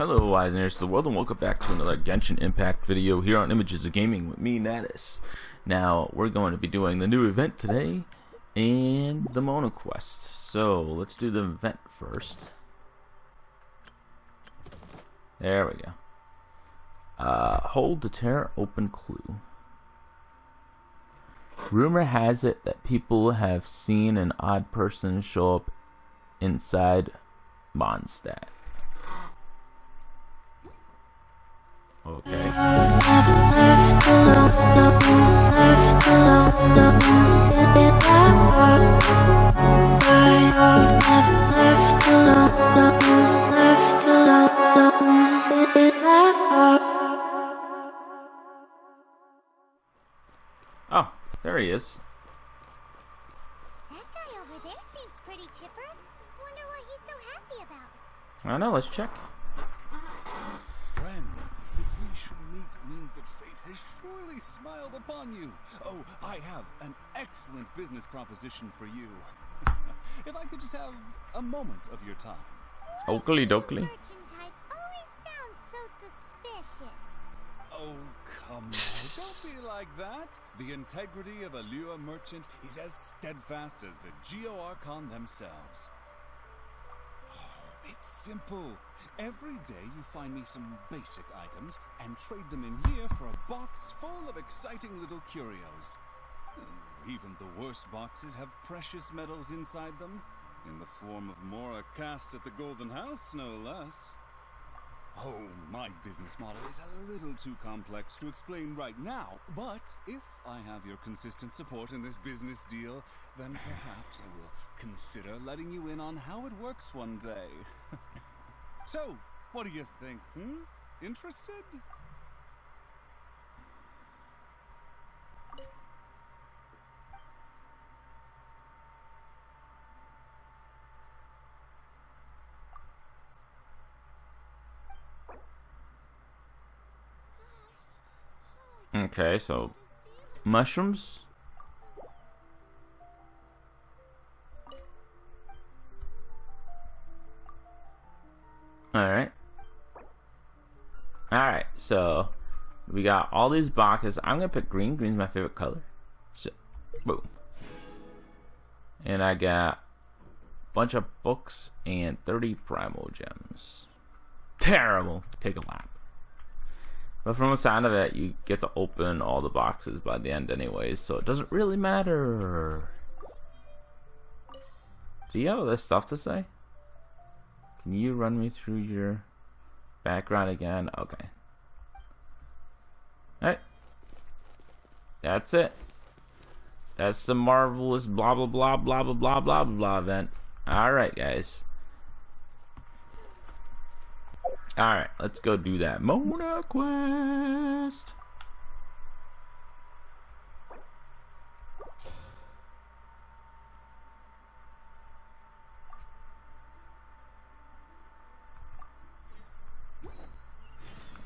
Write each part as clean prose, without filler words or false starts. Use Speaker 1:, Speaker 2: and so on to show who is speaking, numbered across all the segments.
Speaker 1: Hello, Wisners of the world, and welcome back to another Genshin Impact video here on Images of Gaming with me, Natas. Now, we're going to be doing the new event today and the Mona Quest. So, let's do the event first. There we go. Hold to tear open clue. Rumor has it that people have seen an odd person show up inside Mondstadt. Okay. Oh, there he is.
Speaker 2: That guy over there seems pretty chipper. Wonder what he's so happy about.
Speaker 1: I know, let's check.
Speaker 3: Friend, that we should meet means that fate has surely smiled upon you. Oh, I have an excellent business proposition for you. If I could just have a moment of your time.
Speaker 1: Oakley dokley.
Speaker 2: Merchant types always sound so suspicious.
Speaker 3: Oh, come now, don't be like that. The integrity of a Lure merchant is as steadfast as the Geo-Archon themselves. Oh, it's simple. Every day you find me some basic items and trade them in here for a box full of exciting little curios. Even the worst boxes have precious metals inside them, in the form of Mora cast at the Golden House, no less. Oh, my business model is a little too complex to explain right now, but if I have your consistent support in this business deal, then perhaps I will consider letting you in on how it works one day. So, what do you think, Interested?
Speaker 1: Okay, so mushrooms. Alright, so we got all these boxes. I'm gonna pick green. Green's my favorite color. So, boom. And I got a bunch of books and 30 primal gems. Terrible. Take a lap. But from the sound of it, you get to open all the boxes by the end anyways, so it doesn't really matter. Do you have all this stuff to say? Can you run me through your background again? Okay. Alright. That's it. That's the marvelous blah blah blah blah blah blah blah blah event. Alright, guys. Alright, let's go do that Mona Quest.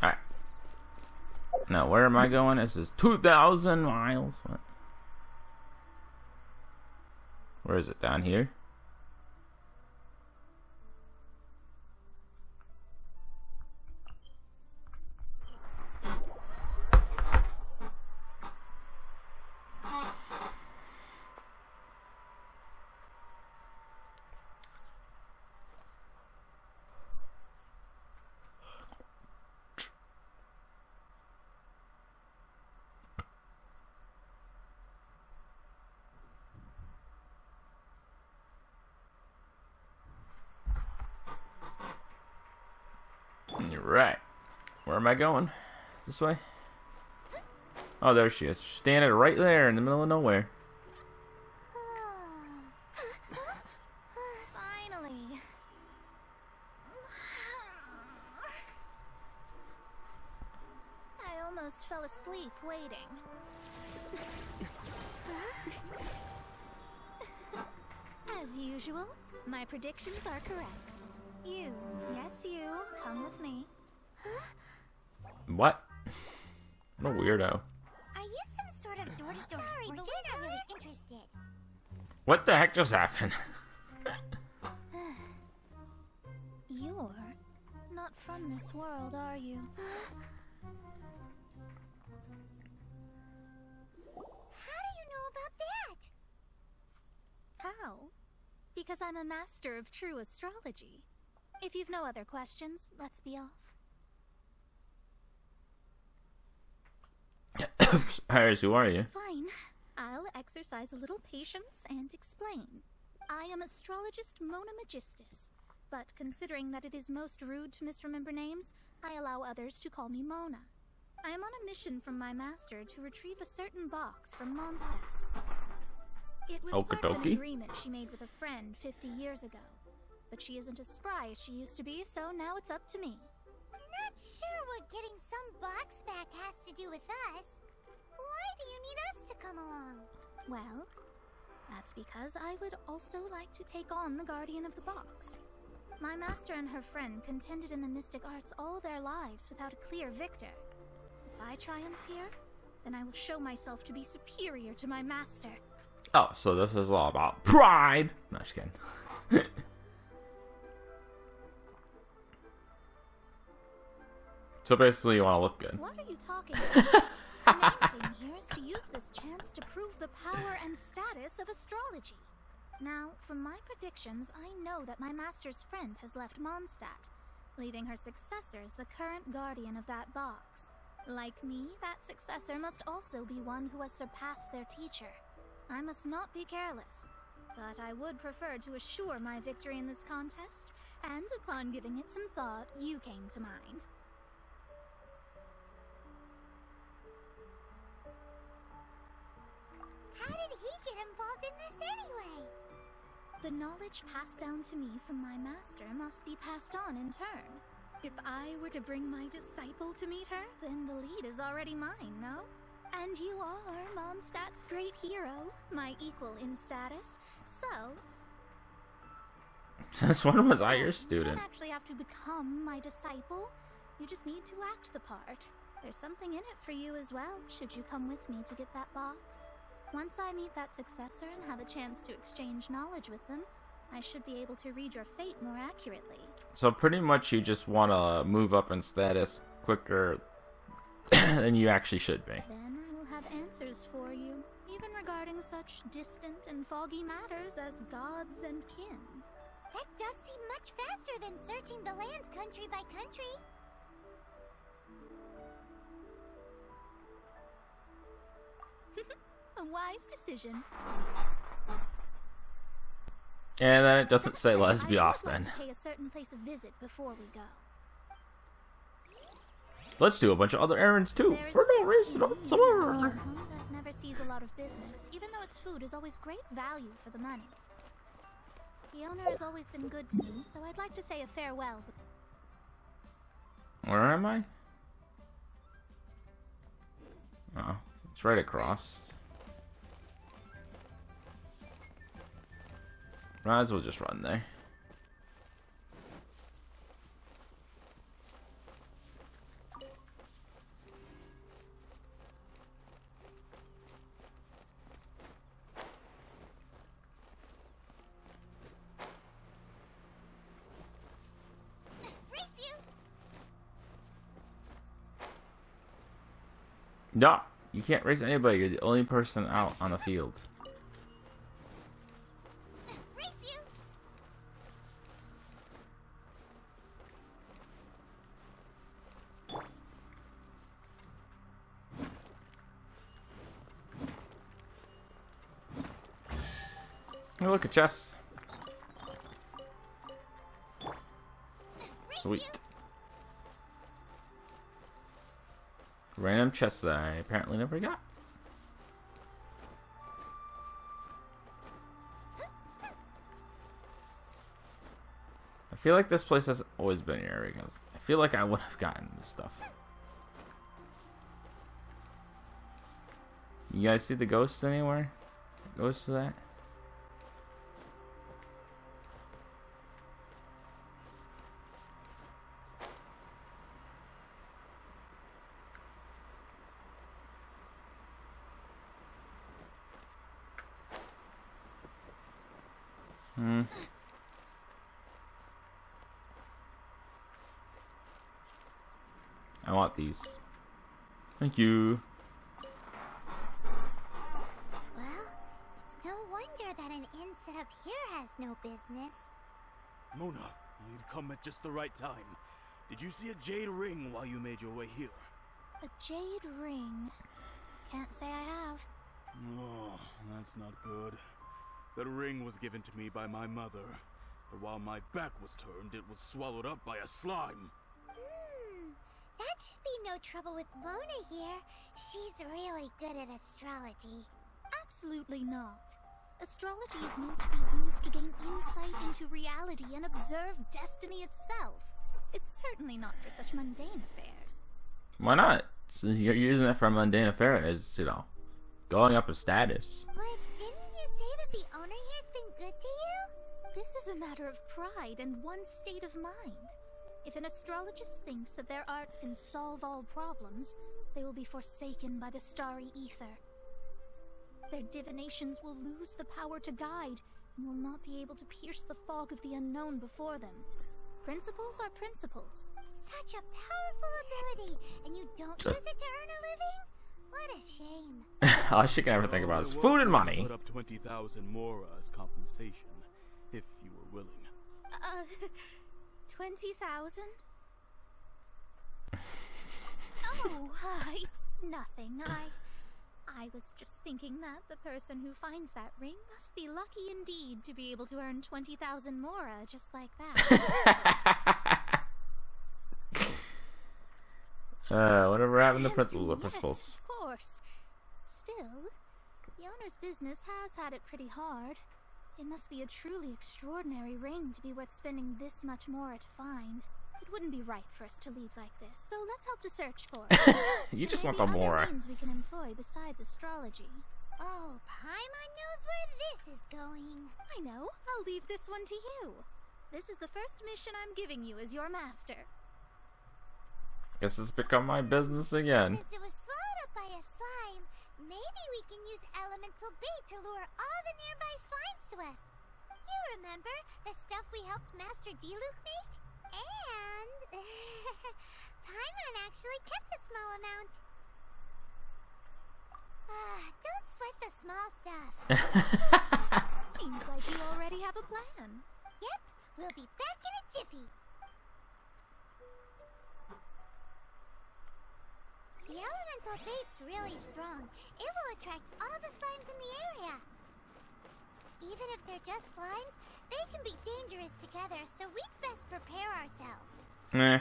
Speaker 1: Alright. Now, where am I going? This is 2,000 miles. What? Where is it? Down here? You're right. Where am I going? This way? Oh, there she is. She's standing right there in the middle of nowhere.
Speaker 2: Finally. I almost fell asleep waiting. As usual, my predictions are correct. You, yes you, come with me.
Speaker 1: What? What a weirdo.
Speaker 2: Are you some sort of door-to-door? Sorry, but we're not really interested.
Speaker 1: What the heck just happened?
Speaker 2: You're not from this world, are you? How do you know about that? How? Because I'm a master of true astrology. If you've no other questions, let's be off.
Speaker 1: Iris, who are you?
Speaker 2: Fine. I'll exercise a little patience and explain. I am astrologist Mona Magistus, but considering that it is most rude to misremember names, I allow others to call me Mona. I am on a mission from my master to retrieve a certain box from Mondstadt. It was part of an agreement she made with a friend 50 years ago, but she isn't as spry as she used to be, so now it's up to me. Not sure what getting some box back has to do with us. Why do you need us to come along? Well, that's because I would also like to take on the guardian of the box. My master and her friend contended in the mystic arts all their lives without a clear victor. If I triumph here, then I will show myself to be superior to my master.
Speaker 1: Oh, so this is all about pride. No, just kidding. So basically, you want to look good.
Speaker 2: What are you talking about? The main thing here is to use this chance to prove the power and status of astrology. Now, from my predictions, I know that my master's friend has left Mondstadt, leaving her successor as the current guardian of that box. Like me, that successor must also be one who has surpassed their teacher. I must not be careless, but I would prefer to assure my victory in this contest, and upon giving it some thought, you came to mind. How did he get involved in this anyway? The knowledge passed down to me from my master must be passed on in turn. If I were to bring my disciple to meet her, then the lead is already mine, no? And you are Mondstadt's great hero, my equal in status, so...
Speaker 1: Since when was I your student?
Speaker 2: You don't actually have to become my disciple. You just need to act the part. There's something in it for you as well, should you come with me to get that box. Once I meet that successor and have a chance to exchange knowledge with them, I should be able to read your fate more accurately.
Speaker 1: So pretty much you just want to move up in status quicker than you actually should be.
Speaker 2: Then I will have answers for you, even regarding such distant and foggy matters as gods and kin. That does seem much faster than searching the land country by country. A wise decision.
Speaker 1: And then it doesn't say let's be off
Speaker 2: I would
Speaker 1: then.
Speaker 2: like to pay a certain place a visit before we go.
Speaker 1: Let's do a bunch of other errands too, for no reason whatsoever.
Speaker 2: That never sees a lot of business, even though its food is always great value for the money. The owner has always been good to me, so I'd like to say a farewell.
Speaker 1: Where am I? Oh, it's right across. Might as well just run there. No, you can't race anybody. You're the only person out on the field. Oh, look, a chest. Sweet. Random chest that I apparently never got. I feel like this place has always been here because I feel like I would have gotten this stuff. You guys see the ghosts anywhere? Ghosts of that? I want these. Thank you.
Speaker 4: Well, it's no wonder that an inn set up here has no business.
Speaker 5: Mona, you've come at just the right time. Did you see a jade ring while you made your way here?
Speaker 2: A jade ring. Can't say I have.
Speaker 5: Oh, that's not good. That ring was given to me by my mother, but while my back was turned, it was swallowed up by a slime.
Speaker 4: That should be no trouble with Mona here. She's really good at astrology.
Speaker 2: Absolutely not. Astrology is meant to be used to gain insight into reality and observe destiny itself. It's certainly not for such mundane affairs.
Speaker 1: Why not? So you're using it for a mundane affair as, you know, going up a status.
Speaker 4: But didn't you say that the owner here's been good to you?
Speaker 2: This is a matter of pride and one's state of mind. If an astrologist thinks that their arts can solve all problems, they will be forsaken by the starry ether. Their divinations will lose the power to guide and will not be able to pierce the fog of the unknown before them. Principles are principles.
Speaker 4: Such a powerful ability, and you don't use it to earn a living? What a shame.
Speaker 1: All she can ever think about is food and money.
Speaker 5: Put up 20,000 more as compensation, if you were willing.
Speaker 2: 20,000? Oh, it's nothing. I was just thinking that the person who finds that ring must be lucky indeed to be able to earn 20,000 mora just like that.
Speaker 1: Whatever happened to
Speaker 2: And
Speaker 1: principles are
Speaker 2: yes,
Speaker 1: principles.
Speaker 2: of course. Still, the owner's business has had it pretty hard. It must be a truly extraordinary ring to be worth spending this much mora to find. It wouldn't be right for us to leave like this, so let's help to search for it.
Speaker 1: You just
Speaker 2: There
Speaker 1: want
Speaker 2: may
Speaker 1: the
Speaker 2: be
Speaker 1: mora.
Speaker 2: other means we can employ besides astrology.
Speaker 4: Oh, Paimon knows where this is going.
Speaker 2: I know. I'll leave this one to you. This is the first mission I'm giving you as your master.
Speaker 1: Guess it's become my business again.
Speaker 4: Since it was swallowed up by a slime, maybe we can use elemental bait to lure all the nearby slimes to us. You remember the stuff we helped Master Diluc make? And Paimon actually kept a small amount. Don't sweat the small stuff.
Speaker 2: Seems like you already have a plan.
Speaker 4: Yep, we'll be back in a jiffy. The elemental bait's really strong. It will attract all the slimes in the area. Even if they're just slimes, they can be dangerous together, so we'd best prepare ourselves.
Speaker 1: Nah,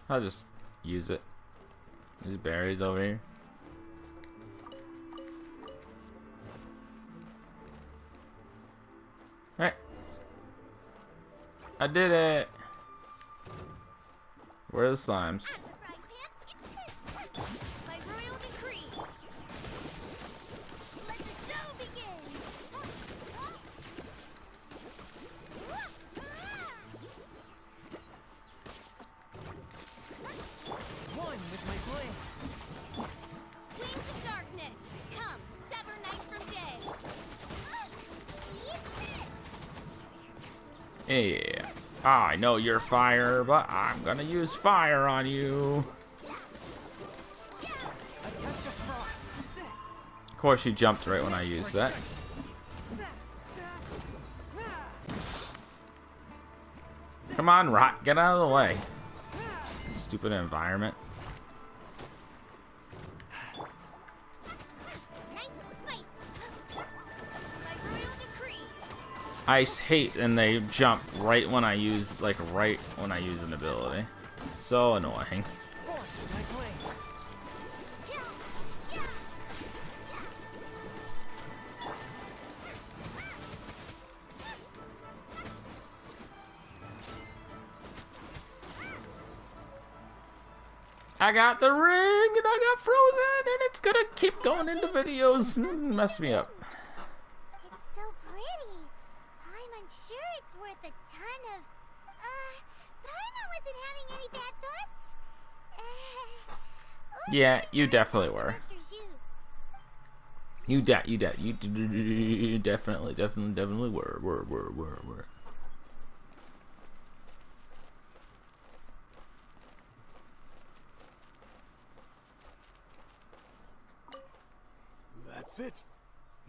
Speaker 1: I'll just use it. There's berries over here. Alright. I did it! Where are the slimes?
Speaker 4: By royal decree, let the show begin.
Speaker 6: One with my blade.
Speaker 4: Wings of darkness, come, sever night from day.
Speaker 1: Yeah. I know you're fire, but I'm gonna use fire on you.
Speaker 6: A touch of frost.
Speaker 1: Of course, you jumped right when I used that. Come on, Rock, get out of the way. Stupid environment.
Speaker 4: Nice and spicy. By royal decree.
Speaker 1: I hate and they jump right when I use an ability. So annoying.
Speaker 6: Forth with my blade.
Speaker 1: I got the ring and I got frozen and it's gonna keep going into videos and mess me up.
Speaker 4: It's so pretty. I'm unsure it's worth a ton of... Paimon wasn't having any bad thoughts?
Speaker 1: Yeah, you definitely were.
Speaker 4: Master Zhu.
Speaker 1: You definitely were.
Speaker 5: That's it.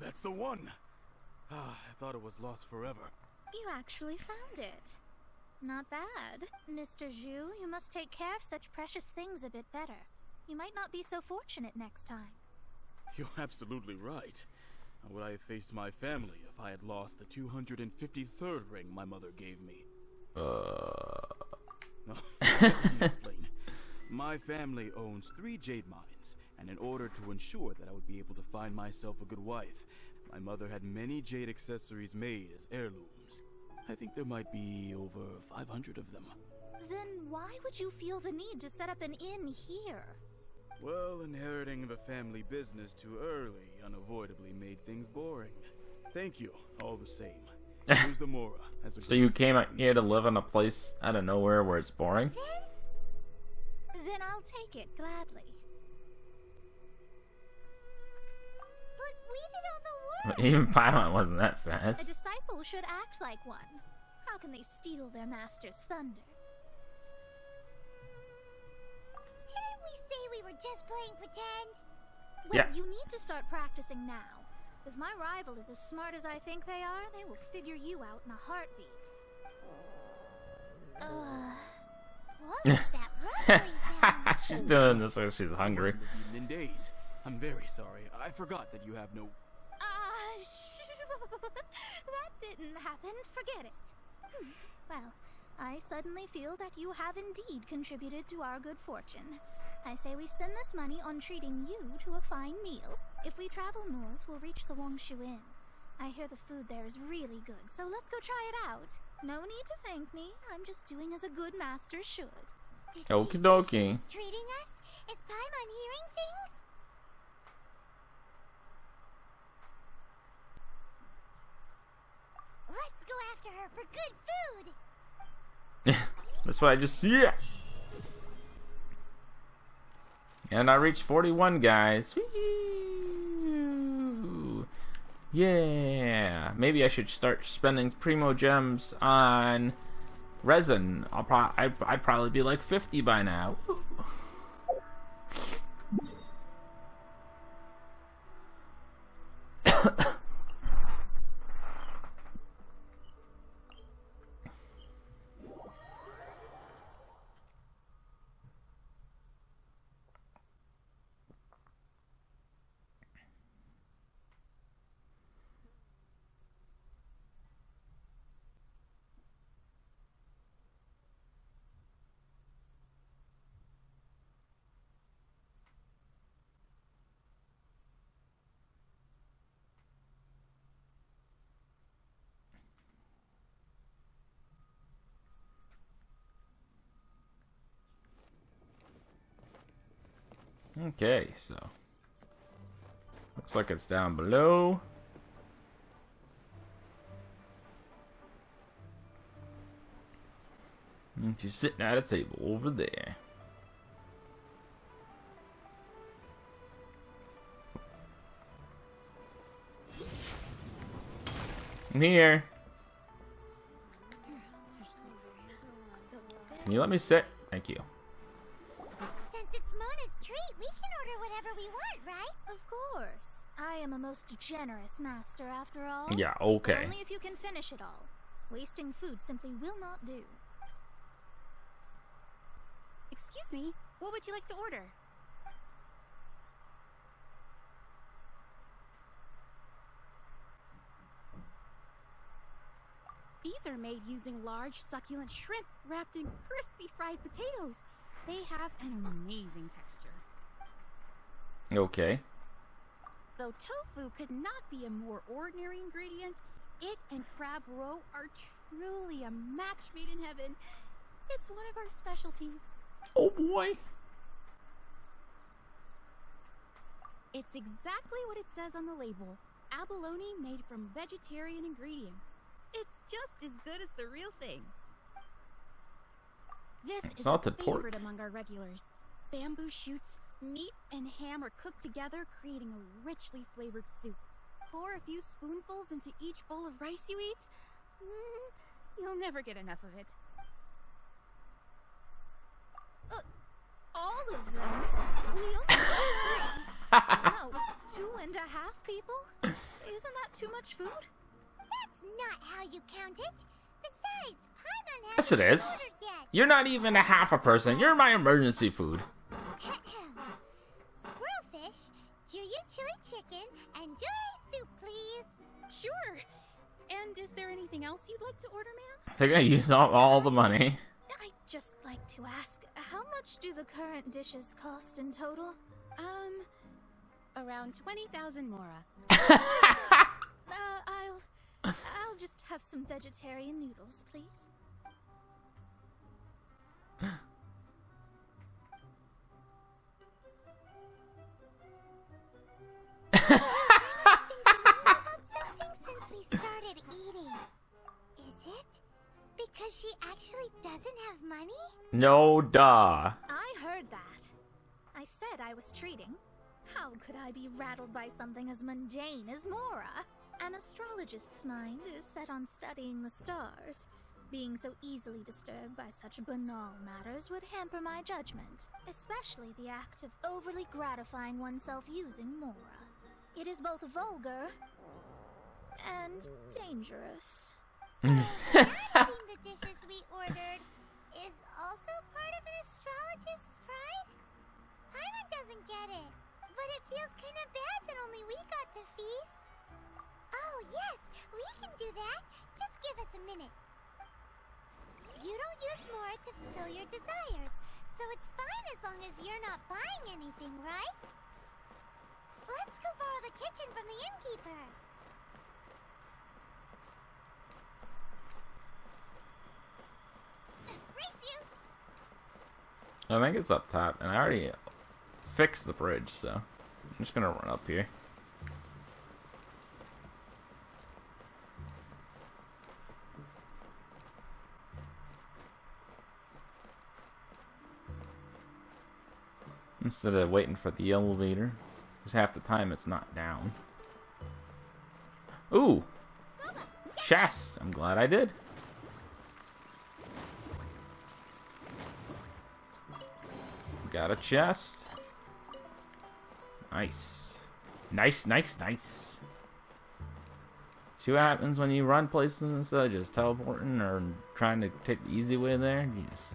Speaker 5: That's the one. Ah, I thought it was lost forever.
Speaker 2: You actually found it. Not bad. Mr. Zhu, you must take care of such precious things a bit better. You might not be so fortunate next time.
Speaker 5: You're absolutely right. How would I have faced my family if I had lost the 253rd ring my mother gave me? No, let me explain. My family owns 3 jade mines, and in order to ensure that I would be able to find myself a good wife, my mother had many jade accessories made as heirlooms. I think there might be over 500 of them.
Speaker 2: Then why would you feel the need to set up an inn here?
Speaker 5: Well, inheriting the family business too early unavoidably made things boring. Thank you, all the same. Here's the Mora. As a
Speaker 1: So you came out here to live in a place out of nowhere where it's boring?
Speaker 2: Then I'll take it gladly.
Speaker 4: But we did all the work.
Speaker 1: Even Paimon wasn't that
Speaker 2: A
Speaker 1: fast.
Speaker 2: disciple should act like one. How can they steal their master's thunder?
Speaker 4: Didn't we say we were just playing pretend?
Speaker 2: Well,
Speaker 1: Yeah.
Speaker 2: you need to start practicing now. If my rival is as smart as I think they are, they will figure you out in a heartbeat.
Speaker 4: What was that rumbling sound?
Speaker 1: She's doing this because she's hungry.
Speaker 5: Wasn't eaten in days. I'm very sorry. I forgot that you have no...
Speaker 2: That didn't happen. Forget it. Well, I suddenly feel that you have indeed contributed to our good fortune. I say we spend this money on treating you to a fine meal. If we travel north, we'll reach the Wongshu Inn. I hear the food there is really good, so let's go try it out. No need to thank me. I'm just doing as a good master should.
Speaker 4: Did
Speaker 1: Okie
Speaker 4: she say
Speaker 1: dokie.
Speaker 4: she's treating us? Is Paimon hearing things? Let's go after her for good food.
Speaker 1: That's what I just see. Yeah. And I reached 41, guys. Whee! Yeah. Maybe I should start spending primo gems on resin. I'd probably be like 50 by now. Okay, so looks like it's down below. And she's sitting at a table over there. I'm here. Can you let me sit? Thank you.
Speaker 4: Since it's Mona's treat, we can order whatever we want, right?
Speaker 2: Of course. I am a most generous master, after all.
Speaker 1: Yeah, okay.
Speaker 2: Only if you can finish it all. Wasting food simply will not do.
Speaker 7: Excuse me, what would you like to order? These are made using large, succulent shrimp wrapped in crispy fried potatoes. They have an amazing texture.
Speaker 1: Okay.
Speaker 7: Though tofu could not be a more ordinary ingredient, it and crab roe are truly a match made in heaven. It's one of our specialties.
Speaker 1: Oh boy.
Speaker 7: It's exactly what it says on the label. Abalone made from vegetarian ingredients. It's just as good as the real thing. This is a
Speaker 1: Salted
Speaker 7: favorite
Speaker 1: pork.
Speaker 7: among our regulars. Bamboo shoots, meat, and ham are cooked together, creating a richly flavored soup. Pour a few spoonfuls into each bowl of rice you eat. You'll never get enough of it.
Speaker 2: All of them? We only have 3. No, 2 and a half people? Isn't that too much food?
Speaker 4: That's not how you count it. Besides, Paimon
Speaker 1: Yes, it
Speaker 4: hasn't
Speaker 1: is.
Speaker 4: ordered yet.
Speaker 1: You're not even a half a person. You're my emergency food.
Speaker 4: Squirrelfish, Juyu chili chicken, and jewelry soup, please.
Speaker 7: Sure. And is there anything else you'd like to order, ma'am?
Speaker 1: They're gonna use all the money.
Speaker 2: I'd just like to ask, how much do the current dishes cost in total?
Speaker 7: Around 20,000 mora.
Speaker 2: I'll just have some vegetarian noodles, please.
Speaker 4: I've been thinking about something since we started eating. Is it because she actually doesn't have money?
Speaker 1: No, duh.
Speaker 2: I heard that. I said I was treating. How could I be rattled by something as mundane as Mora? An astrologist's mind is set on studying the stars. Being so easily disturbed by such banal matters would hamper my judgment, especially the act of overly gratifying oneself using Mora. It is both vulgar and dangerous.
Speaker 4: Not eating the dishes we ordered is also part of an astrologist's pride? Paimon doesn't get it, but it feels kind of bad that only we got to feast. Oh yes, we can do that. Just give us a minute. You don't use more to fulfill your desires, so it's fine as long as you're not buying anything, right? Let's go borrow the kitchen from the innkeeper. Race you!
Speaker 1: I think it's up top, and I already fixed the bridge, so I'm just gonna run up here. Instead of waiting for the elevator, because half the time it's not down. Ooh! Chest! I'm glad I did. Got a chest. Nice. Nice, nice, nice. See what happens when you run places instead of just teleporting or trying to take the easy way there? You just...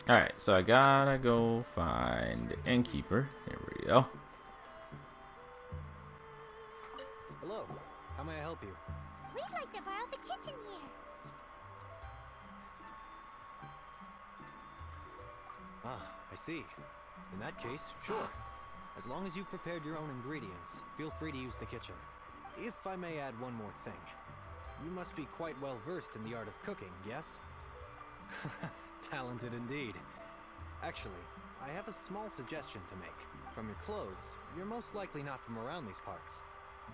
Speaker 1: Alright, so I gotta go find the innkeeper. Here we go.
Speaker 6: Hello. How may I help you?
Speaker 4: We'd like to borrow the kitchen here.
Speaker 6: Ah, I see. In that case, sure. As long as you've prepared your own ingredients, feel free to use the kitchen. If I may add one more thing. You must be quite well versed in the art of cooking, yes? Talented indeed. Actually, I have a small suggestion to make. From your clothes, you're most likely not from around these parts.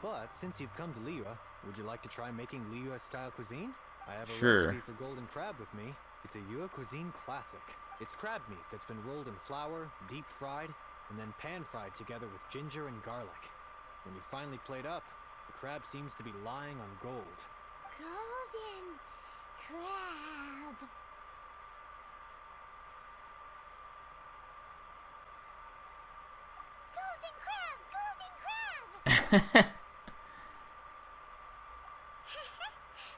Speaker 6: But since you've come to Liyue, would you like to try making Liyue-style cuisine? I have a recipe for golden crab with me. It's a Yue cuisine classic. It's crab meat that's been rolled in flour, deep fried, and then pan-fried together with ginger and garlic. When you finally plate up, the crab seems to be lying on gold.
Speaker 4: Golden crab. Golden crab! Golden crab!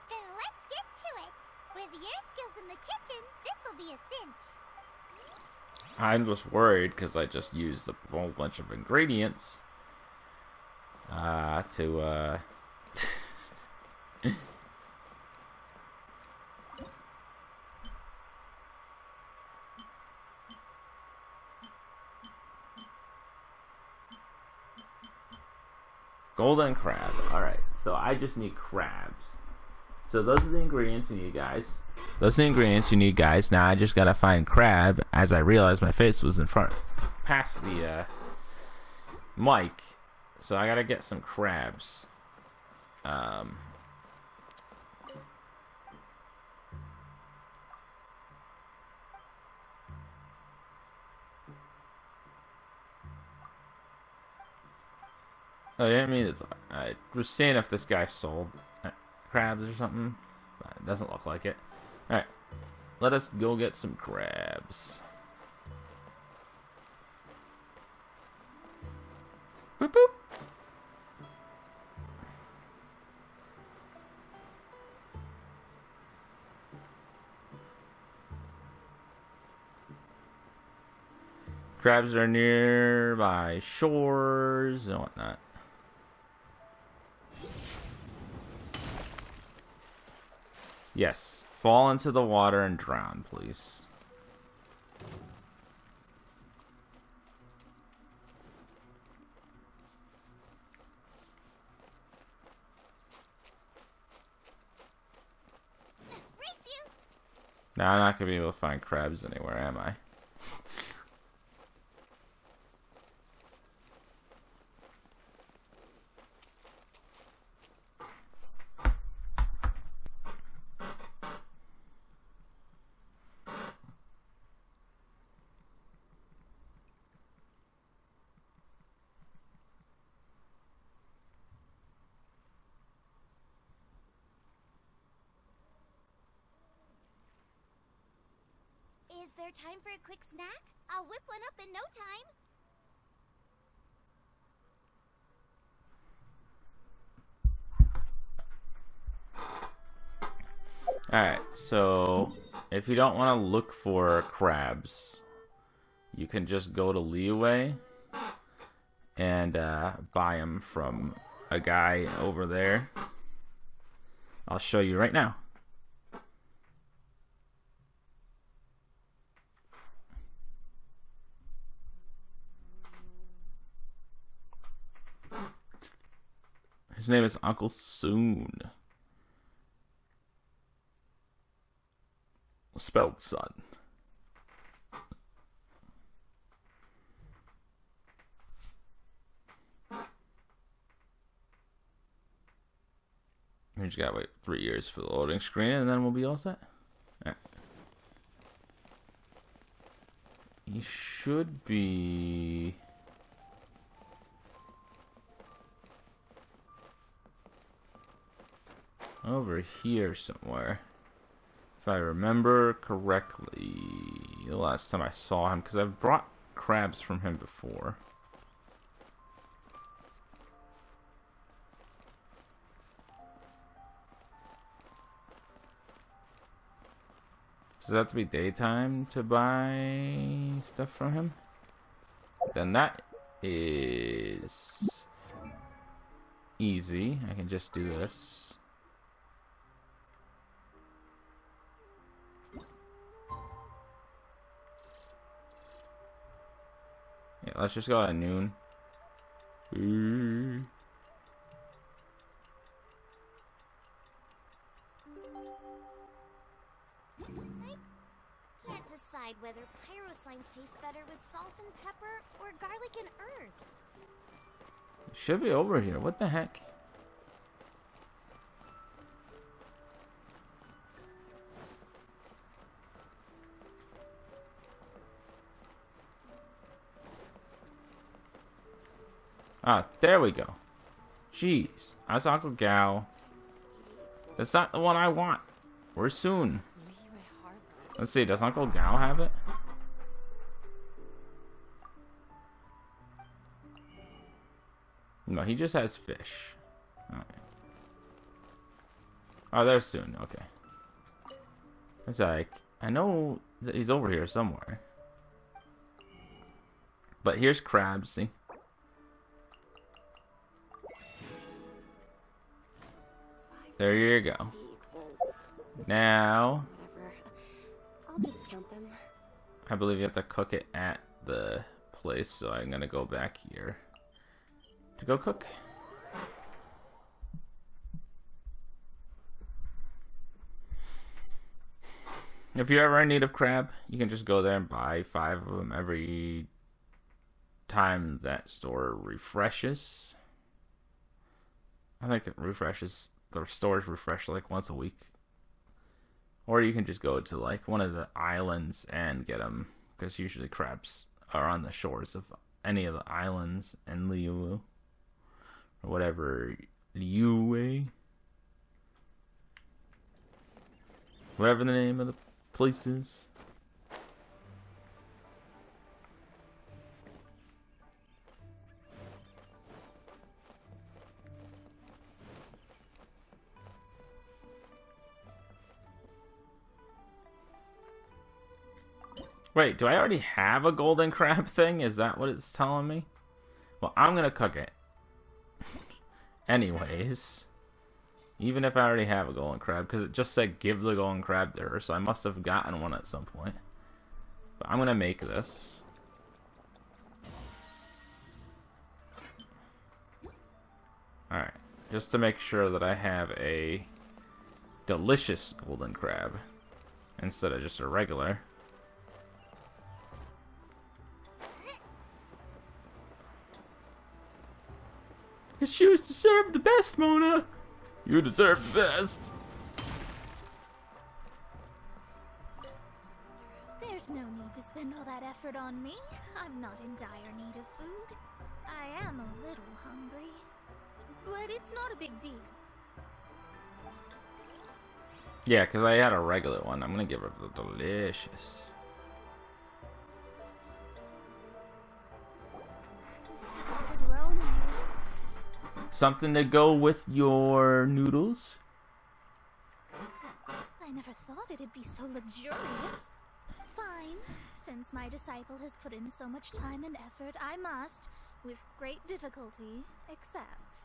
Speaker 4: Then let's get to it. With your skills in the kitchen, this'll be a cinch.
Speaker 1: I'm just worried because I just used a whole bunch of ingredients to golden crab. Alright, so I just need crabs. So those are the ingredients you need, guys. Those are the ingredients you need, guys. Now I just gotta find crab, as I realized my face was in front, past the mic. So I gotta get some crabs. Oh, I didn't mean it. I was seeing if this guy sold crabs or something. But doesn't look like it. Alright. Let us go get some crabs. Boop boop. Crabs are nearby shores and whatnot. Yes, fall into the water and drown, please.
Speaker 4: Race you!
Speaker 1: Now I'm not gonna be able to find crabs anywhere, am I?
Speaker 4: Is there time for a quick snack? I'll whip one up in no time.
Speaker 1: Alright, so if you don't want to look for crabs, you can just go to Leeway and buy them from a guy over there. I'll show you right now. His name is Uncle Soon. Spelled son. We just gotta wait 3 years for the loading screen and then we'll be all set. Alright. He should be... over here somewhere. If I remember correctly, the last time I saw him, because I've brought crabs from him before. Does it have to be daytime to buy stuff from him? Then that is easy. I can just do this. Yeah, let's just go at noon.
Speaker 4: I can't decide whether pyro slimes taste better with salt and pepper or garlic and herbs.
Speaker 1: It should be over here. What the heck? Ah, there we go. Jeez. That's Uncle Gao. That's not the one I want. We're soon. Let's see, does Uncle Gao have it? No, he just has fish. Alright. Oh, there's soon. Okay. It's like, I know that he's over here somewhere. But here's crabs, see? There you go. Now,
Speaker 7: I'll just count them.
Speaker 1: I believe you have to cook it at the place, so I'm gonna go back here to go cook. If you're ever in need of crab, you can just go there and buy 5 of them every time that store refreshes. I think it refreshes. The stores refresh like once a week. Or you can just go to like one of the islands and get them, because usually crabs are on the shores of any of the islands in Liu or whatever Liu. Whatever the name of the place is. Wait, do I already have a golden crab thing? Is that what it's telling me? Well, I'm gonna cook it. Anyways. Even if I already have a golden crab, because it just said give the golden crab to her, so I must have gotten one at some point. But I'm gonna make this. Alright, just to make sure that I have a delicious golden crab instead of just a regular. His shoes deserve the best, Mona! You deserve the best!
Speaker 2: There's no need to spend all that effort on me. I'm not in dire need of food. I am a little hungry. But it's not a big deal.
Speaker 1: Yeah, because I had a regular one. I'm gonna give her the delicious. Something to go with your noodles?
Speaker 2: I never thought it'd be so luxurious. Fine. Since my disciple has put in so much time and effort, I must, with great difficulty, accept.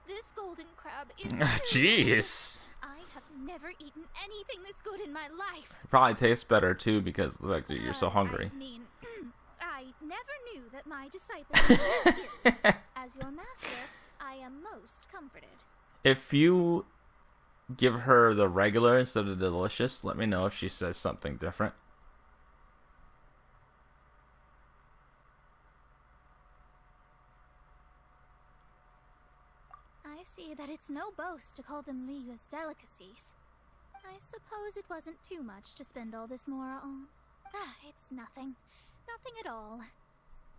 Speaker 2: This golden crab is
Speaker 1: Jeez.
Speaker 2: I have never eaten anything this good in my life.
Speaker 1: It probably tastes better too because of the fact that you're so hungry.
Speaker 2: I mean, I never knew that my disciple was here. As your master, I am most comforted.
Speaker 1: If you give her the regular instead of the delicious, let me know if she says something different.
Speaker 2: I see that it's no boast to call them Liyue's delicacies. I suppose it wasn't too much to spend all this mora on. It's nothing. Nothing at all.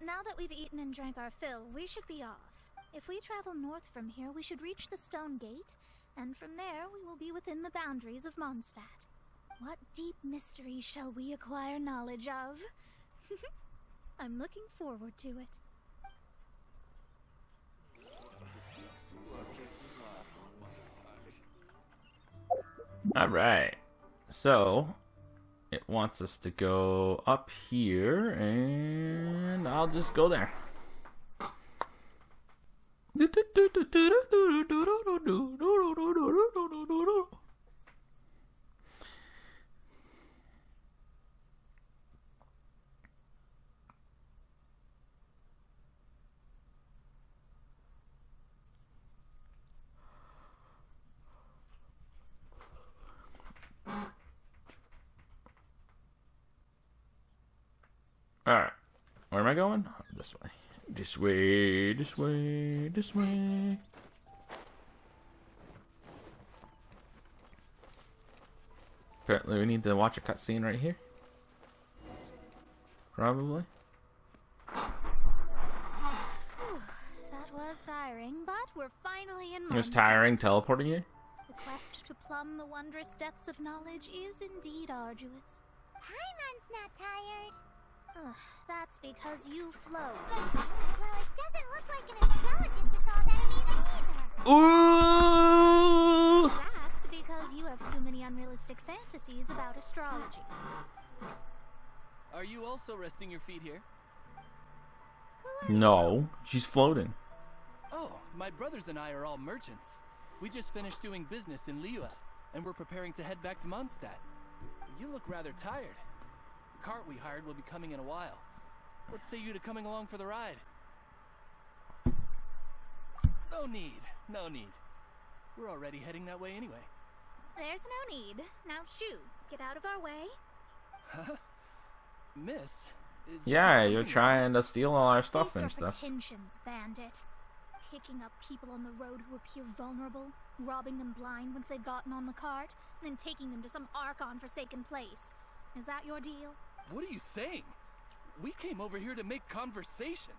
Speaker 2: Now that we've eaten and drank our fill, we should be off. If we travel north from here, we should reach the Stone Gate, and from there we will be within the boundaries of Mondstadt. What deep mystery shall we acquire knowledge of? I'm looking forward to it.
Speaker 1: Alright, so it wants us to go up here, and I'll just go there. Alright, where am I going? This way. This way, this way, this way. Apparently we need to watch a cutscene right here. Probably.
Speaker 2: That was tiring, but we're finally in Mondstadt.
Speaker 1: It was tiring teleporting here?
Speaker 2: The quest to plumb the wondrous depths of knowledge is indeed arduous.
Speaker 4: Paimon's not tired.
Speaker 2: That's because you float.
Speaker 4: Well, it doesn't look like an astrologist is all that amazing either.
Speaker 1: Ooh!
Speaker 2: That's because you have too many unrealistic fantasies about astrology.
Speaker 8: Are you also resting your feet here?
Speaker 1: No, she's floating.
Speaker 8: Oh, my brothers and I are all merchants. We just finished doing business in Liyue, and we're preparing to head back to Mondstadt. You look rather tired. The cart we hired will be coming in a while. What say you to coming along for the ride? No need, no need. We're already heading that way anyway.
Speaker 2: There's no need. Now shoo, get out of our way.
Speaker 8: Huh? Miss? Is
Speaker 1: Yeah,
Speaker 8: there
Speaker 1: you're
Speaker 8: something
Speaker 1: trying to steal all our stuff
Speaker 2: Cease your
Speaker 1: and stuff.
Speaker 2: pretensions, bandit. Picking up people on the road who appear vulnerable, robbing them blind once they've gotten on the cart, and then taking them to some Archon-forsaken place. Is that your deal?
Speaker 8: What are you saying? We came over here to make conversation,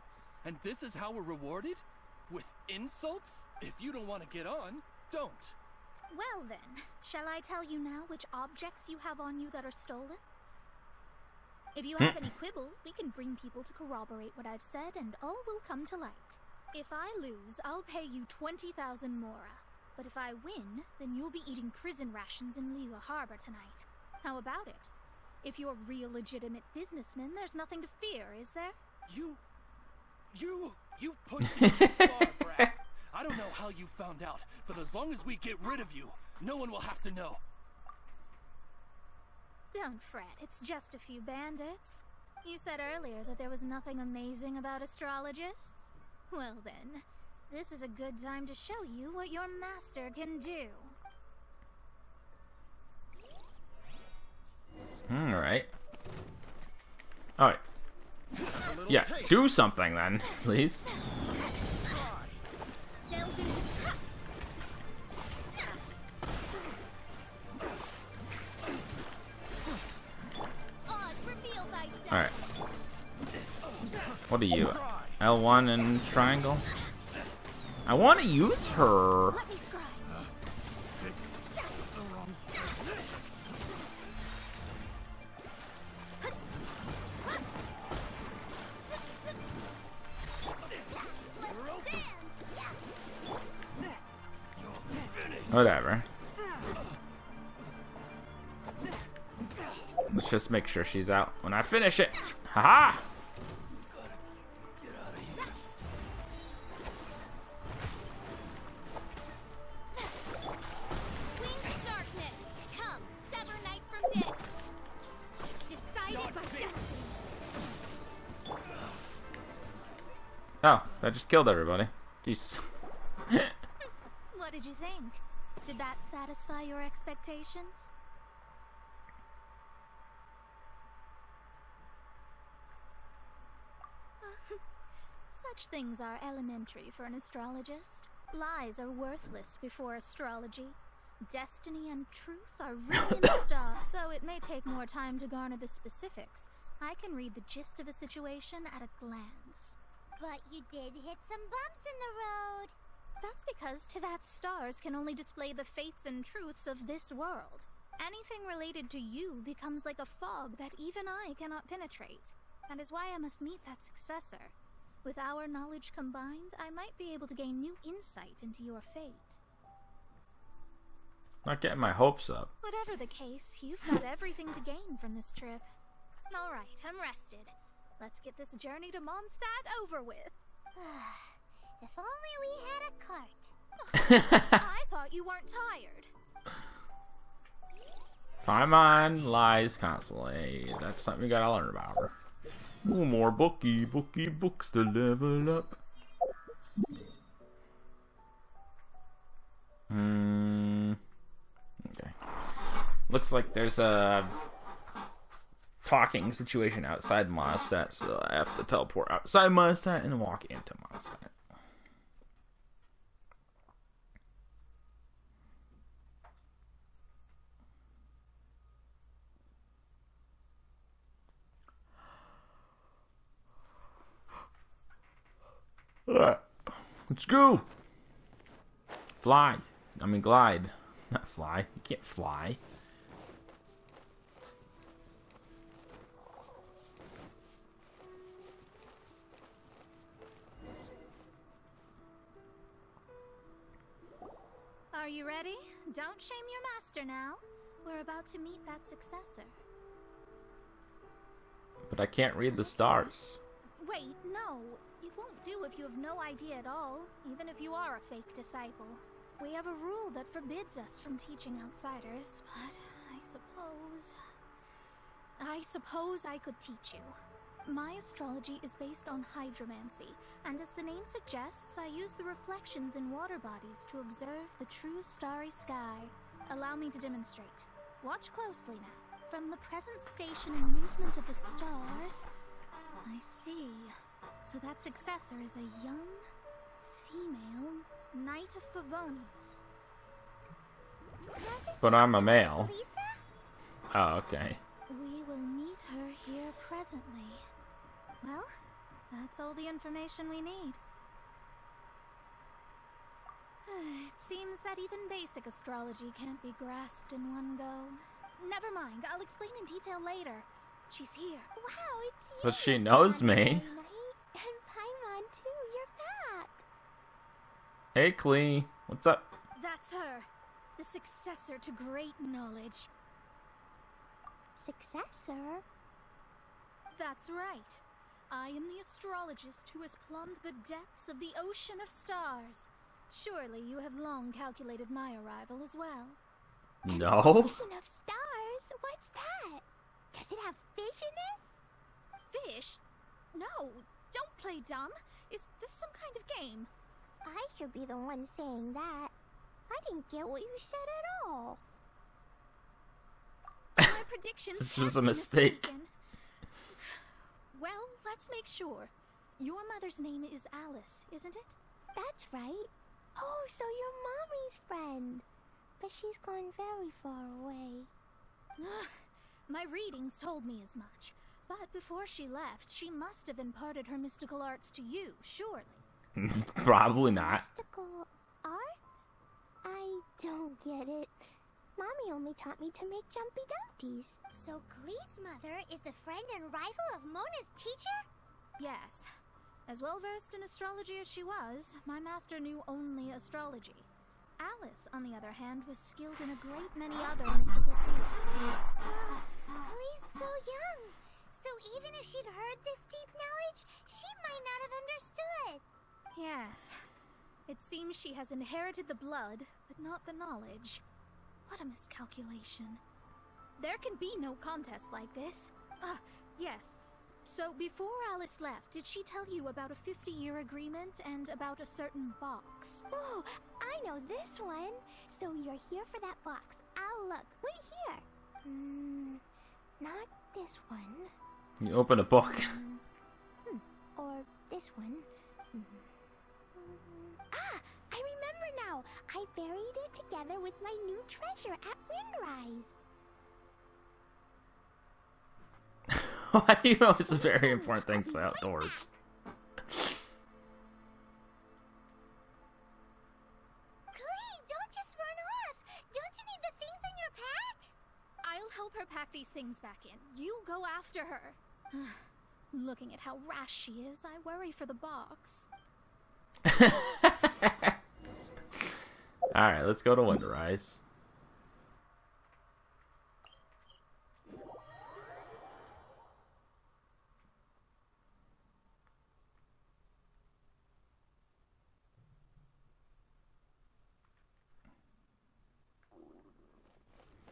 Speaker 8: and this is how we're rewarded? With insults? If you don't want to get on, don't.
Speaker 2: Well then, shall I tell you now which objects you have on you that are stolen? If you have any quibbles, we can bring people to corroborate what I've said, and all will come to light. If I lose, I'll pay you 20,000 mora. But if I win, then you'll be eating prison rations in Liyue Harbor tonight. How about it? If you're real legitimate businessmen, there's nothing to fear, is there?
Speaker 8: You've pushed it too far, Brat. I don't know how you found out, but as long as we get rid of you, no one will have to know.
Speaker 2: Don't fret, it's just a few bandits. You said earlier that there was nothing amazing about astrologists. Well then, this is a good time to show you what your master can do.
Speaker 1: Alright. Alright. Yeah, do something then, please. Alright. What are you? L1 and triangle? I want to use her. Whatever. Let's just make sure she's out when I finish it. Haha! Oh, that just killed everybody. Jesus.
Speaker 2: What did you think? Did that satisfy your expectations? Such things are elementary for an astrologist. Lies are worthless before astrology. Destiny and truth are written in the star. Though it may take more time to garner the specifics, I can read the gist of a situation at a glance.
Speaker 4: But you did hit some bumps in the road.
Speaker 2: That's because Tivat's stars can only display the fates and truths of this world. Anything related to you becomes like a fog that even I cannot penetrate. That is why I must meet that successor. With our knowledge combined, I might be able to gain new insight into your fate.
Speaker 1: Not getting my hopes up.
Speaker 2: Whatever the case, you've got everything to gain from this trip. Alright, I'm rested. Let's get this journey to Mondstadt over with.
Speaker 4: If only we had a cart.
Speaker 2: I thought you weren't tired.
Speaker 1: Paimon lies constantly. That's something you gotta learn about her. Ooh, more bookie books to level up. Okay. Looks like there's a talking situation outside Mondstadt, so I have to teleport outside Mondstadt and walk into Mondstadt. Let's go. Fly. I mean glide. Not fly. You can't fly.
Speaker 2: Are you ready? Don't shame your master now. We're about to meet that successor.
Speaker 1: But I can't read the stars.
Speaker 2: Wait, no. It won't do if you have no idea at all, even if you are a fake disciple. We have a rule that forbids us from teaching outsiders, but I suppose I could teach you. My astrology is based on hydromancy, and as the name suggests, I use the reflections in water bodies to observe the true starry sky. Allow me to demonstrate. Watch closely now. From the present station and movement of the stars, I see. So that successor is a young, female Knight of Favonius.
Speaker 1: But I'm a male. Oh, okay.
Speaker 2: We will meet her here presently. Well, that's all the information we need. It seems that even basic astrology can't be grasped in one go. Never mind, I'll explain in detail later. She's here.
Speaker 4: Wow, it's you.
Speaker 1: But she knows me.
Speaker 4: And Paimon too, you're back.
Speaker 1: Hey, Klee. What's up?
Speaker 2: That's her. The successor to great knowledge.
Speaker 4: Successor?
Speaker 2: That's right. I am the astrologist who has plumbed the depths of the ocean of stars. Surely you have long calculated my arrival as well.
Speaker 1: No.
Speaker 4: Ocean of stars? What's that? Does it have fish in it?
Speaker 2: Fish? No, don't play dumb. Is this some kind of game?
Speaker 4: I should be the one saying that. I didn't get what you said at all.
Speaker 2: My predictions
Speaker 1: This
Speaker 2: have
Speaker 1: was a
Speaker 2: been
Speaker 1: mistake.
Speaker 2: mistaken. Well, let's make sure. Your mother's name is Alice, isn't it?
Speaker 4: That's right. Oh, so you're Mommy's friend. But she's gone very far away.
Speaker 2: My readings told me as much. But before she left, she must have imparted her mystical arts to you, surely.
Speaker 1: Probably not.
Speaker 4: Mystical arts? I don't get it. Mommy only taught me to make jumpy dumpties. So Glee's mother is the friend and rival of Mona's teacher?
Speaker 2: Yes. As well versed in astrology as she was, my master knew only astrology. Alice, on the other hand, was skilled in a great many other mystical fields.
Speaker 4: Glee's so young. So even if she'd heard this deep knowledge, she might not have understood.
Speaker 2: Yes. It seems she has inherited the blood, but not the knowledge. What a miscalculation. There can be no contest like this. Yes. So before Alice left, did she tell you about a 50-year agreement and about a certain box?
Speaker 4: Oh, I know this one. So you're here for that box. I'll look. Right here. Not this one.
Speaker 1: You open a book.
Speaker 4: Or this one. Ah! I remember now. I buried it together with my new treasure at Windrise.
Speaker 1: Why do you know it's a very important thing to outdoors?
Speaker 4: Glee, don't just run off. Don't you need the things in your pack?
Speaker 2: I'll help her pack these things back in. You go after her. Looking at how rash she is, I worry for the box.
Speaker 1: Alright, let's go to Windrise.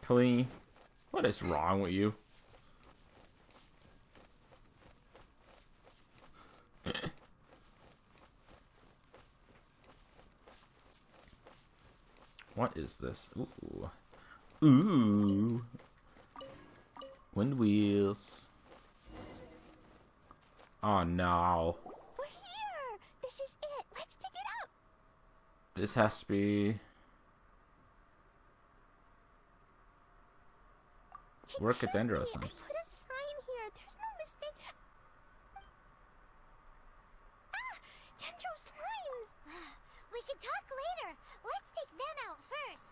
Speaker 1: Klee, what is wrong with you? What is this? Ooh. Ooh. Wind wheels. Oh no.
Speaker 4: We're here. This is it. Let's dig it up.
Speaker 1: This has to be... Work at Dendro
Speaker 4: I
Speaker 1: Sims.
Speaker 4: put a sign here. There's no mistake. Ah! Dendro slimes! We can talk later. Let's take them out first.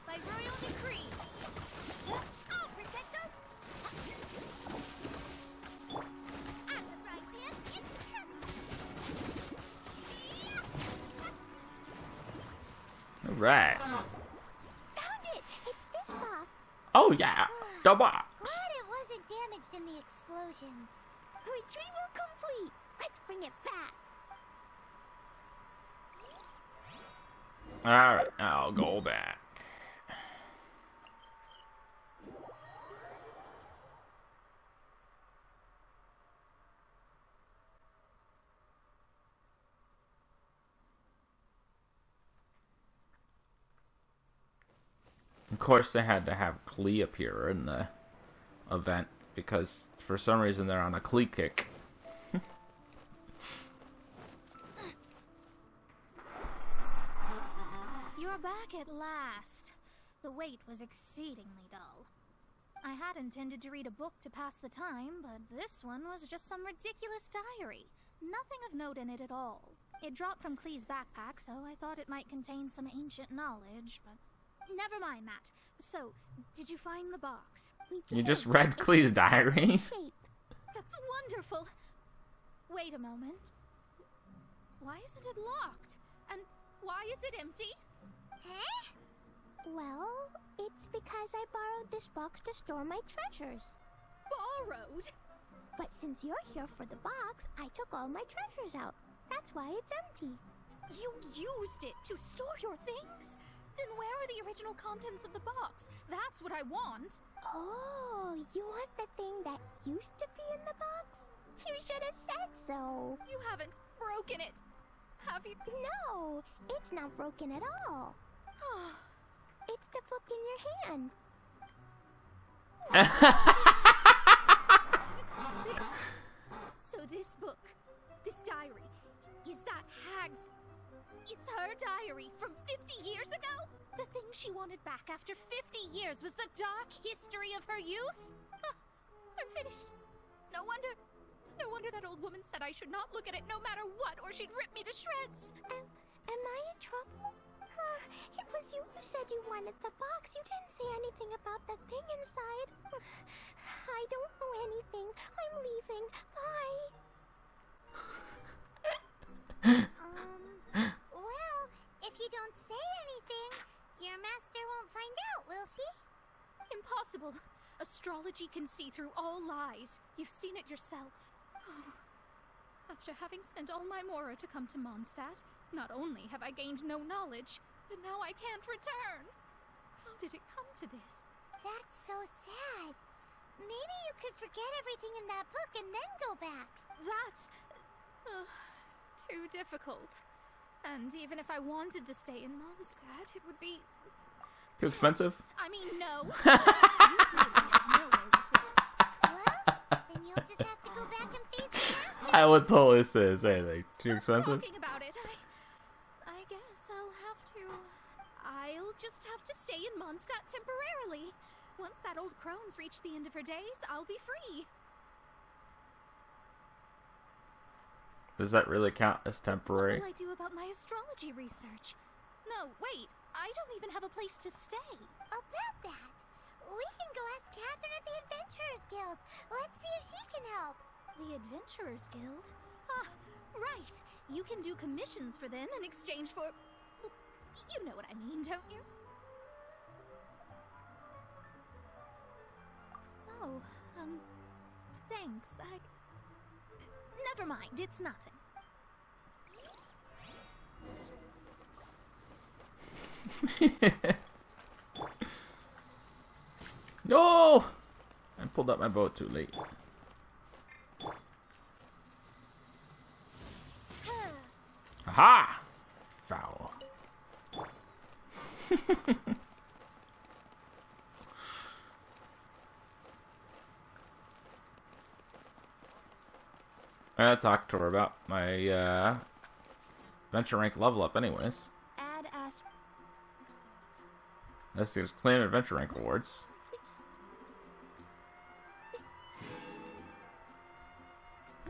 Speaker 2: By royal decree.
Speaker 4: Oh, protect us! At the frying pan,
Speaker 1: Alright.
Speaker 4: found it! It's this box.
Speaker 1: Oh yeah, the box.
Speaker 4: Glad it wasn't damaged in the explosions. Retrieval complete. Let's bring it back.
Speaker 1: Alright, I'll go back. Of course, they had to have Klee appear in the event because for some reason they're on a Klee kick.
Speaker 2: You're back at last. The wait was exceedingly dull. I had intended to read a book to pass the time, but this one was just some ridiculous diary. Nothing of note in it at all. It dropped from Clee's backpack, so I thought it might contain some ancient knowledge, but... Never mind that. So, did you find the box?
Speaker 1: You just read Clee's diary?
Speaker 2: That's wonderful! Wait a moment. Why isn't it locked? And why is it empty?
Speaker 4: Huh? Well, it's because I borrowed this box to store my treasures.
Speaker 2: Borrowed?
Speaker 4: But since you're here for the box, I took all my treasures out. That's why it's empty.
Speaker 2: You used it to store your things? Then where are the original contents of the box? That's what I want.
Speaker 4: Oh, you want the thing that used to be in the box? You should have said so.
Speaker 2: You haven't broken it, have you?
Speaker 4: No, it's not broken at all. It's the book in your hand.
Speaker 2: So this book, this diary, is that Hag's? It's her diary from 50 years ago? The thing she wanted back after 50 years was the dark history of her youth? I'm finished. No wonder that old woman said I should not look at it no matter what, or she'd rip me to shreds.
Speaker 4: Am I in trouble? It was you who said you wanted the box. You didn't say anything about the thing inside. I don't know anything. I'm leaving. Bye. Well, if you don't say anything, your master won't find out, will she?
Speaker 2: Impossible. Astrology can see through all lies. You've seen it yourself. After having spent all my mora to come to Mondstadt, not only have I gained no knowledge, but now I can't return. How did it come to this?
Speaker 4: That's so sad. Maybe you could forget everything in that book and then go back.
Speaker 2: That's... too difficult. And even if I wanted to stay in Mondstadt, it would be...
Speaker 1: Too expensive?
Speaker 2: I mean, no.
Speaker 4: Well, then you'll just have to go back and face the master.
Speaker 1: I would totally say the same thing. Too expensive?
Speaker 2: Talking about it. I guess I'll just have to stay in Mondstadt temporarily. Once that old crone's reached the end of her days, I'll be free.
Speaker 1: Does that really count as temporary?
Speaker 2: What will I do about my astrology research? No, wait. I don't even have a place to stay.
Speaker 4: About that, we can go ask Catherine at the Adventurers Guild. Let's see if she can help.
Speaker 2: The Adventurers Guild? Ah, right. You can do commissions for them in exchange for... You know what I mean, don't you? Oh, thanks. Never mind, it's nothing.
Speaker 1: No! I pulled up my boat too late. Aha! Foul. I gotta talk to her about my adventure rank level up anyways.
Speaker 2: Add
Speaker 1: Let's just claim adventure rank awards.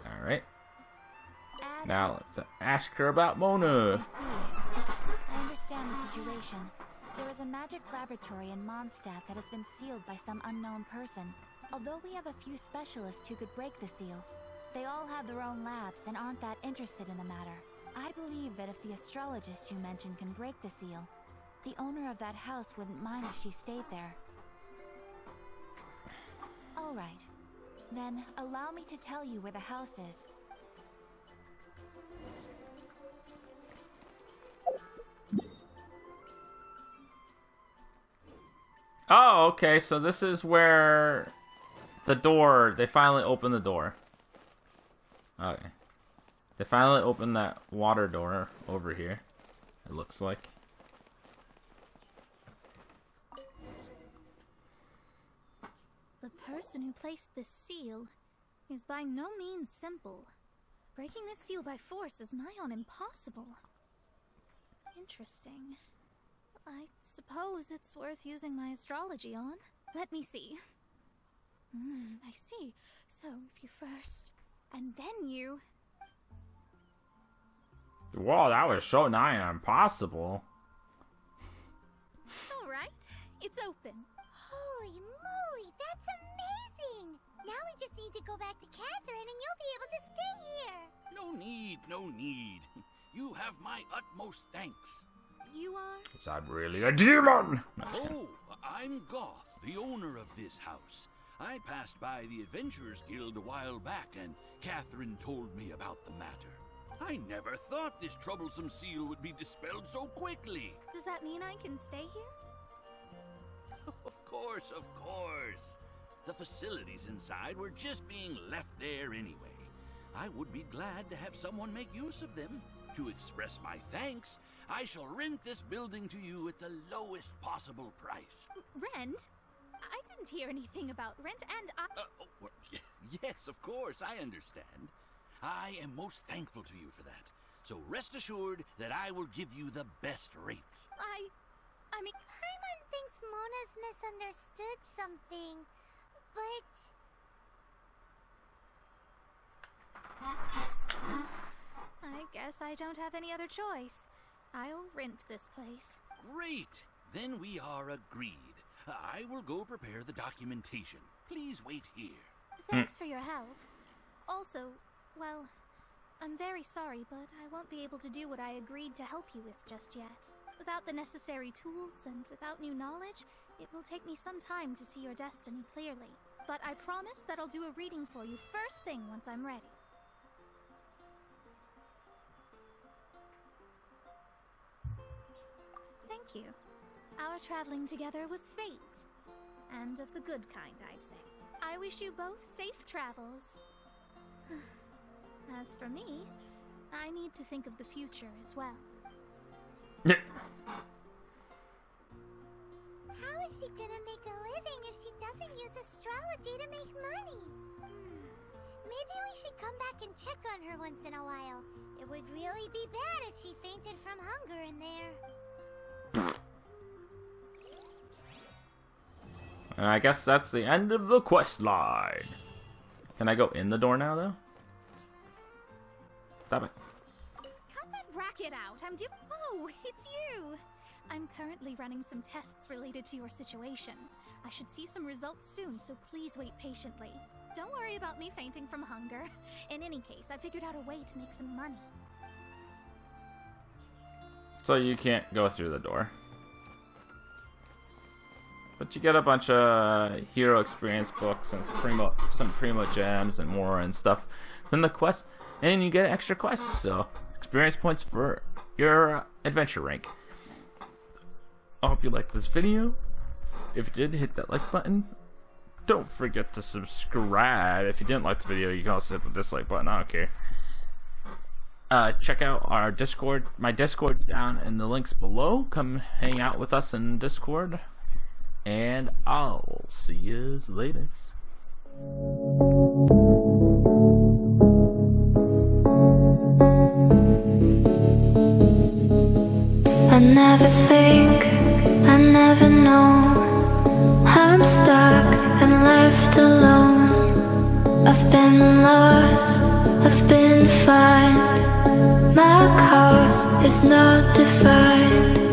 Speaker 1: Alright. Now let's ask her about Mona.
Speaker 9: I see. I understand the situation. There is a magic laboratory in Mondstadt that has been sealed by some unknown person. Although we have a few specialists who could break the seal, they all have their own labs and aren't that interested in the matter. I believe that if the astrologist you mentioned can break the seal, the owner of that house wouldn't mind if she stayed there. All right. Then allow me to tell you where the house is.
Speaker 1: Oh, okay, so this is where the door, they finally opened the door. Okay. They finally opened that water door over here, it looks like.
Speaker 2: The person who placed this seal is by no means simple. Breaking this seal by force is nigh on impossible. Interesting. I suppose it's worth using my astrology on. Let me see. I see. So, if you first, and then you...
Speaker 1: Whoa, that was so nigh impossible.
Speaker 2: Alright, it's open.
Speaker 4: Holy moly, that's amazing! Now we just need to go back to Catherine and you'll be able to stay here.
Speaker 10: No need, no need. You have my utmost thanks.
Speaker 2: You are?
Speaker 1: Is that really a demon? No,
Speaker 10: Oh, I'm Goth, the owner of this house. I passed by the Adventurers Guild a while back, and Catherine told me about the matter. I never thought this troublesome seal would be dispelled so quickly.
Speaker 2: Does that mean I can stay here?
Speaker 10: Of course, of course. The facilities inside were just being left there anyway. I would be glad to have someone make use of them. To express my thanks, I shall rent this building to you at the lowest possible price.
Speaker 2: Rent? I didn't hear anything about rent, and
Speaker 10: Yes, of course, I understand. I am most thankful to you for that. So rest assured that I will give you the best rates.
Speaker 2: I mean...
Speaker 4: Paimon thinks Mona's misunderstood something, but...
Speaker 2: I guess I don't have any other choice. I'll rent this place.
Speaker 10: Great! Then we are agreed. I will go prepare the documentation. Please wait here.
Speaker 2: Thanks for your help. Also, well, I'm very sorry, but I won't be able to do what I agreed to help you with just yet. Without the necessary tools and without new knowledge, it will take me some time to see your destiny clearly. But I promise that I'll do a reading for you first thing once I'm ready. Thank you. Our traveling together was fate. And of the good kind, I'd say. I wish you both safe travels. As for me, I need to think of the future as well.
Speaker 4: How is she gonna make a living if she doesn't use astrology to make money? Maybe we should come back and check on her once in a while. It would really be bad if she fainted from hunger in there.
Speaker 1: And I guess that's the end of the quest line. Can I go in the door now, though? Stop it.
Speaker 2: Cut that racket out. Oh, it's you. I'm currently running some tests related to your situation. I should see some results soon, so please wait patiently. Don't worry about me fainting from hunger. In any case, I figured out a way to make some money.
Speaker 1: So you can't go through the door. But you get a bunch of hero experience books and some primo gems and more and stuff from the quest, and you get extra quests, so experience points for your adventure rank. I hope you liked this video. If you did, hit that like button. Don't forget to subscribe. If you didn't like the video, you can also hit the dislike button. I don't care. Check out our Discord. My Discord's down in the links below. Come hang out with us in Discord. And I'll see you later.
Speaker 11: I never think, I never know. I'm stuck and left alone. I've been lost, I've been found. My cause is not defined.